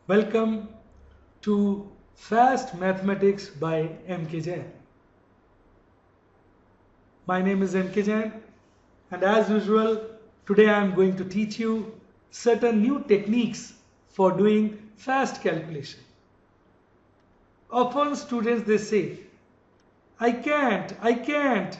Welcome to Fast Mathematics by MK Jain. My name is MK Jain, and as usual, today I am going to teach you certain new techniques for doing fast calculation. Often students they say, I can't.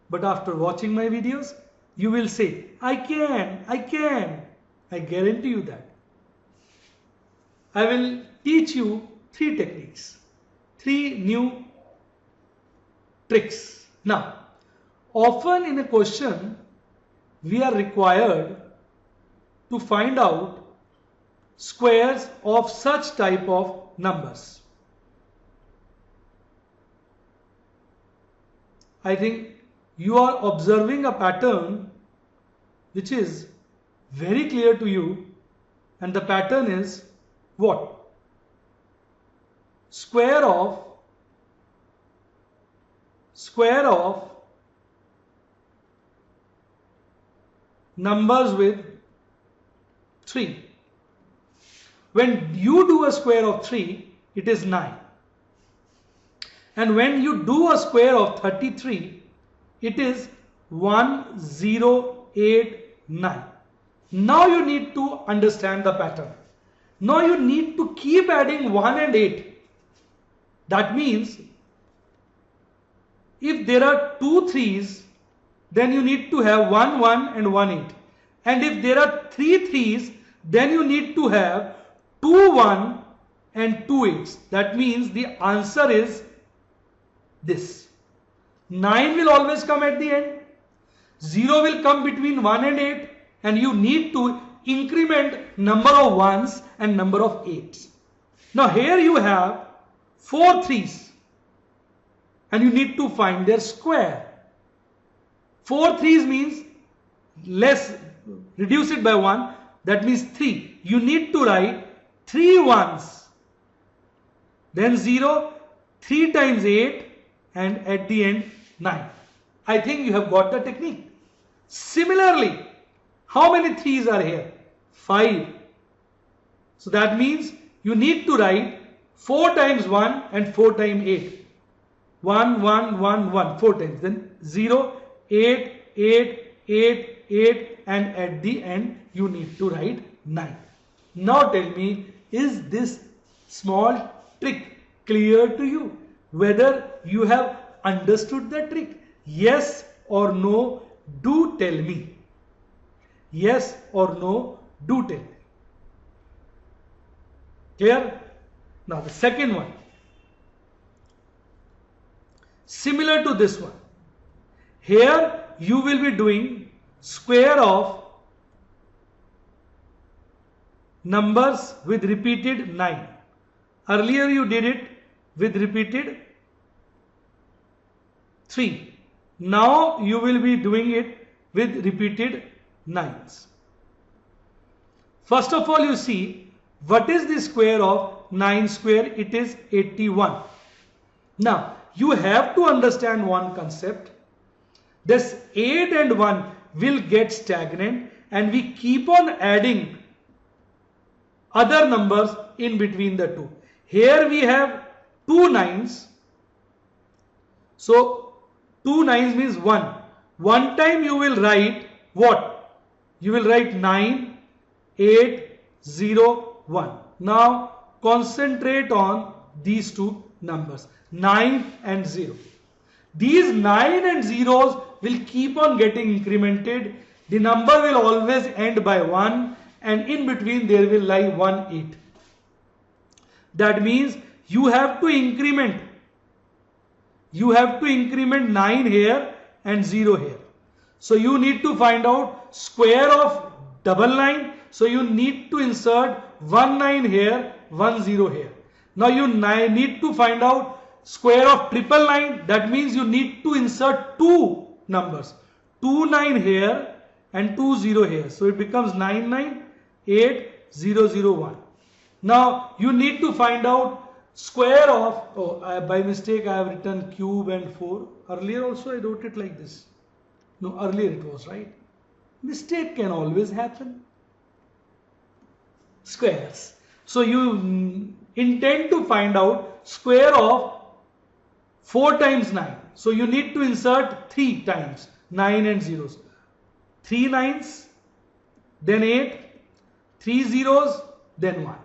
But after watching my videos, you will say, I can. I guarantee you that. I will teach you three techniques, three new tricks. Now, often in a question, we are required to find out squares of such type of numbers. I think you are observing a pattern which is very clear to you, and the pattern is what? Square of numbers with 3. When you do a square of 3, it is 9. And when you do a square of 33, it is 1089. Now you need to understand the pattern. Now you need to keep adding 1 and 8. That means if there are 2 3s, then you need to have 1 1 and 1 8. And if there are 3 3s, then you need to have 2 1 and 2 8s. That means the answer is this. 9 will always come at the end. 0 will come between 1 and 8. And you need to increment number of 1s and number of 8s. Now here you have 4 3s. And you need to find their square. 4 3s means reduce it by 1. That means 3. You need to write 3 1s. Then 0, 3 times 8. And at the end 9. I think you have got the technique. Similarly, how many 3s are here? 5. So that means you need to write 4 times 1 and 4 times 8. 1, 1, 1, 1, 4 times. Then 0, 8, 8, 8, 8, and at the end you need to write 9. Now tell me, is this small trick clear to you? Whether you have understood the trick? Yes or no? Do tell me. Yes or no? Do tell me. Clear? Now the second one. Similar to this one. Here you will be doing square of numbers with repeated 9. Earlier you did it with repeated 3. Now you will be doing it with repeated 9s. First of all, you see, what is the square of 9 square? It is 81. Now you have to understand one concept. This 8 and 1 will get stagnant and we keep on adding other numbers in between the two. Here we have 2 9s. So 2 9s means 1. One time you will write what? You will write 9, 8, 0, 1. Now concentrate on these two numbers, 9 and 0. These 9 and 0s will keep on getting incremented. The number will always end by 1 and in between there will lie 1 8. That means you have to increment. You have to increment 9 here and 0 here. So you need to find out square of double 9. So you need to insert 1 9 here, 1 0 here. Now you need to find out square of triple 9. That means you need to insert 2 numbers. 2 9 here and 2 0 here. So it becomes 9 9, 8, 0 0 1. Now you need to find out square of, by mistake I have written cube and 4. Earlier also I wrote it like this. No, earlier it was right. Mistake can always happen. Squares. So you intend to find out square of 4 times 9. So you need to insert 3 times 9 and zeros. 3 nines, then 8, 3 zeros, then 1.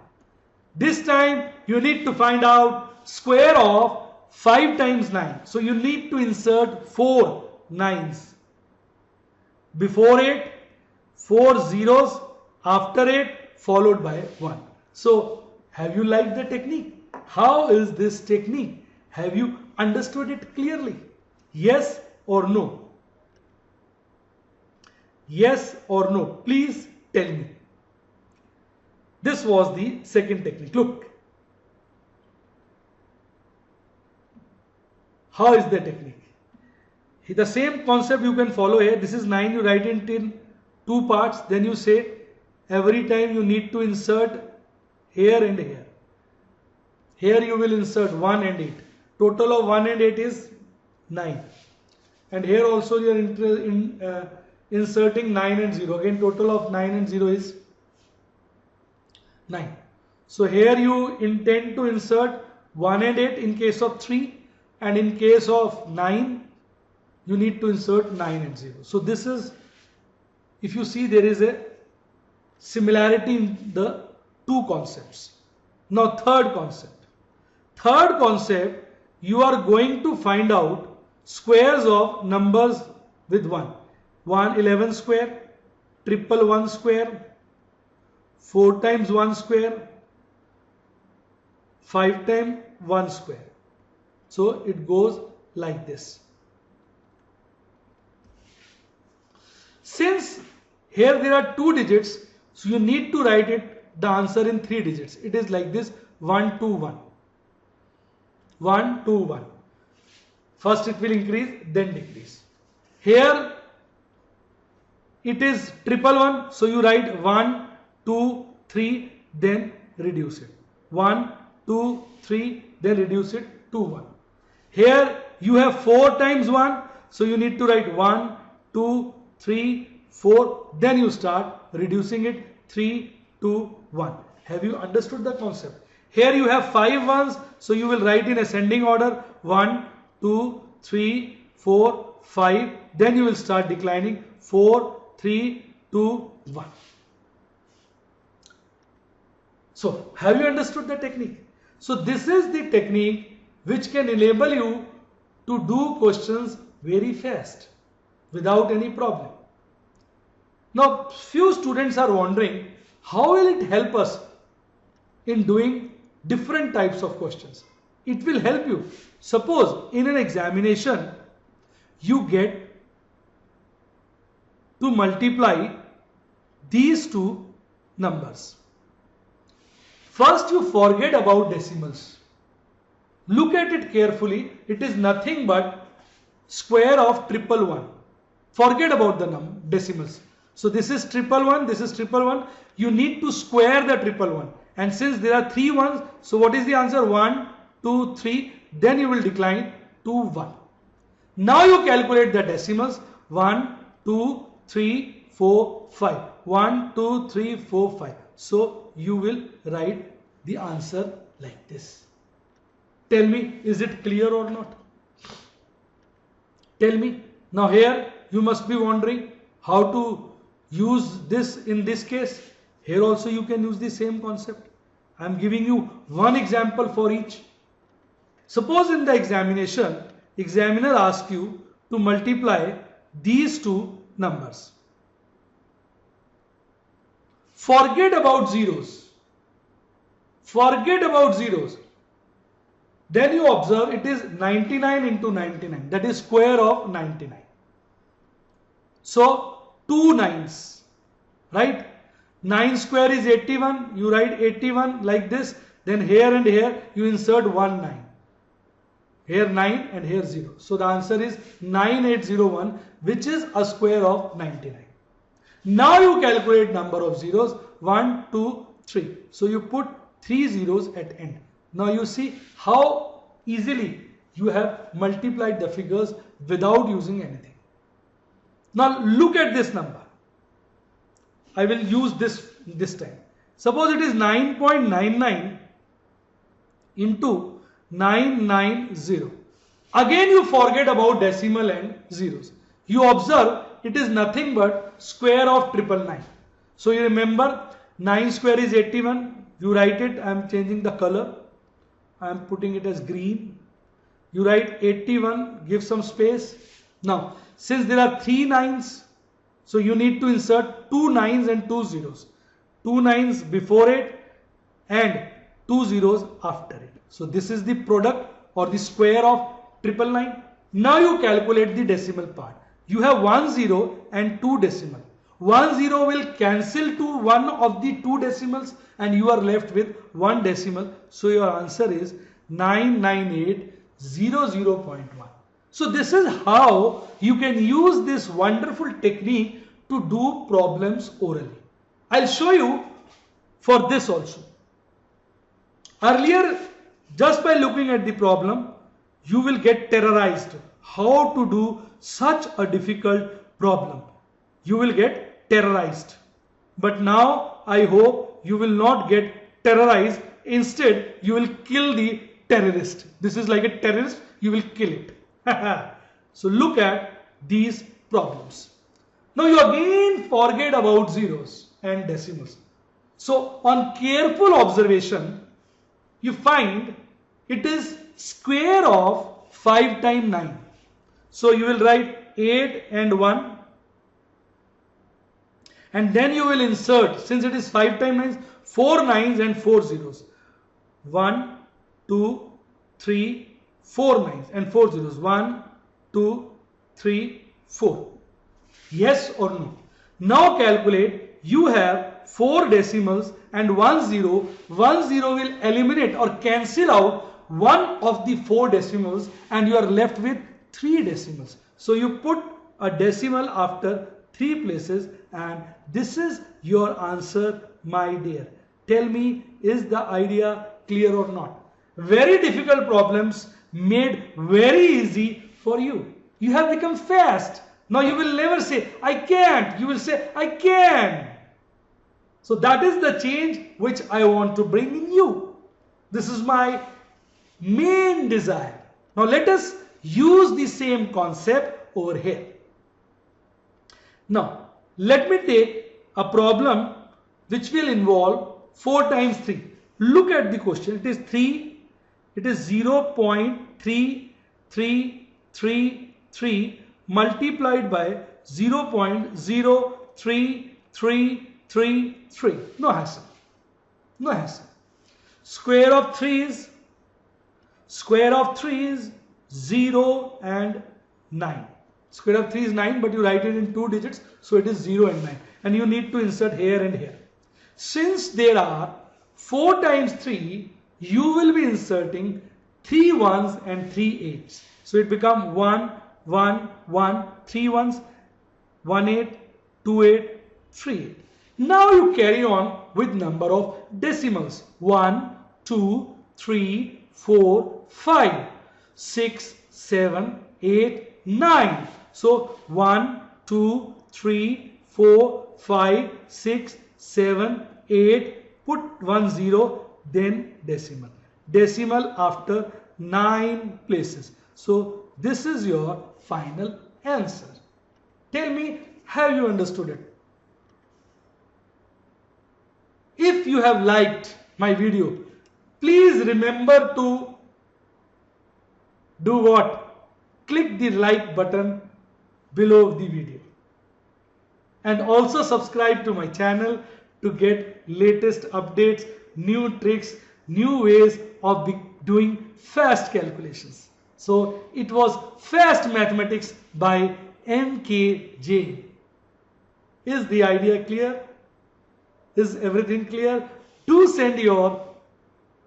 This time you need to find out square of 5 times 9. So you need to insert 4 nines. Before 8, 4 zeros, after 8, followed by 1. So have you liked the technique? How is this technique? Have you understood it clearly? Yes or no? Yes or no? Please tell me. This was the second technique. Look. How is the technique? The same concept you can follow here. This is 9. You write it in 2 parts. Then you say every time you need to insert here and here. Here you will insert 1 and 8. Total of 1 and 8 is 9. And here also you are inserting 9 and 0. Again total of 9 and 0 is 9. So here you intend to insert 1 and 8 in case of 3, and in case of 9 you need to insert 9 and 0. So this is, if you see, there is a similarity in the 2 concepts. Now third concept. Third concept, you are going to find out squares of numbers with 1. 11 square, 111 square, 4 times 1 square, 5 times 1 square. So it goes like this. Since here there are 2 digits, so you need to write the answer in 3 digits. It is like this: 1 2 1. 1 2 1. First it will increase, then decrease. Here it is 111, so you write 1 2 3, then reduce it. 1 2 3, then reduce it to 1. Here you have 4 times 1, so you need to write 1 2 3 4, then you start reducing it, 3 2 1. Have you understood the concept? Here you have 5 ones, so you will write in ascending order: 1 2 3 4 5, then you will start declining: 4 3 2 1. So have you understood the technique? So this is the technique which can enable you to do questions very fast without any problem. Now few students are wondering, how will it help us in doing different types of questions? It will help you. Suppose in an examination you get to multiply these 2 numbers. First you forget about decimals. Look at it carefully. It is nothing but square of 111. Forget about the decimals. So this is 111, this is 111. You need to square the 111. And since there are 3 ones, so what is the answer? 1 2 3, then you will decline to 1. Now you calculate the decimals: 1 2 3 4 5. 1 2 3 4 5. So you will write the answer like this. Tell me, is it clear or not? Tell me. Now here you must be wondering how to use this in this case. Here also you can use the same concept. I am giving you one example for each. Suppose in the examination, examiner asks you to multiply these 2 numbers. Forget about zeros. Forget about zeros. Then you observe it is 99 into 99. That is square of 99. So 2 nines, right? 9 square is 81. You write 81 like this. Then here and here you insert 1 9. Here 9 and here 0. So the answer is 9801, which is a square of 99. Now you calculate number of zeros: 1 2 3. So you put 3 zeros at end. Now you see how easily you have multiplied the figures without using anything. Now look at this number. I will use this time. Suppose it is 9.99 into 990. Again you forget about decimal and zeros. You observe it is nothing but square of 999. So you remember 9 square is 81. You write it. I am changing the color. I am putting it as green. You write 81. Give some space. Now since there are 3 nines, so you need to insert 2 nines and 2 zeros. 2 nines before it and 2 zeros after it. So this is the product or the square of 999. Now you calculate the decimal part. You have 1 zero and 2 decimal. 1 zero will cancel to one of the 2 decimals and you are left with 1 decimal. So your answer is 99800.1. So this is how you can use this wonderful technique to do problems orally. I'll show you for this also. Earlier, just by looking at the problem, you will get terrorized. How to do such a difficult problem? You will get terrorized. But now I hope you will not get terrorized. Instead, you will kill the terrorist. This is like a terrorist, you will kill it. So look at these problems. Now you again forget about zeros and decimals. So on careful observation, you find it is square of 5 times 9. So you will write 8 and 1. And then you will insert, since it is 5 times 9, 4 nines and 4 zeros. 1, 2, 3, 4 nines and 4 zeros. 1, 2, 3, 4. Yes or no? Now calculate. You have 4 decimals and 1 zero. 1 zero will eliminate or cancel out one of the 4 decimals and you are left with 3 decimals. So you put a decimal after 3 places and this is your answer, my dear. Tell me, is the idea clear or not? Very difficult problems made very easy for you. You have become fast. Now you will never say, I can't. You will say, I can. So that is the change which I want to bring in you. This is my main desire. Now let us use the same concept over here. Now let me take a problem which will involve 4 times 3. Look at the question. It is 3. It is 0.3333 multiplied by 0.03333. No hassle. No hassle. Square of 3 is 0 and 9. Square of 3 is 9, but you write it in 2 digits, so it is 0 and 9. And you need to insert here and here. Since there are 4 times 3, you will be inserting 3 ones and 3 eights. So it becomes 1, 1, 1, 3 ones, 1 8, 2 8, 3 8. Now you carry on with number of decimals. 1, 2, 3, 4, 5, 6, 7, 8, 9. So 1, 2, 3, 4, 5, 6, 7, 8. Put 1 0, then decimal. Decimal after 9 places. So this is your final answer. Tell me, have you understood it? If you have liked my video, please remember to do what? Click the like button below the video. And also subscribe to my channel to get latest updates, new tricks, new ways of doing fast calculations. So it was Fast Mathematics by M.K. Jain. Is the idea clear? Is everything clear? Do send your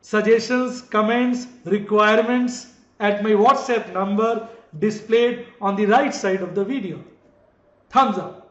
suggestions, comments, requirements at my WhatsApp number displayed on the right side of the video. Thumbs up.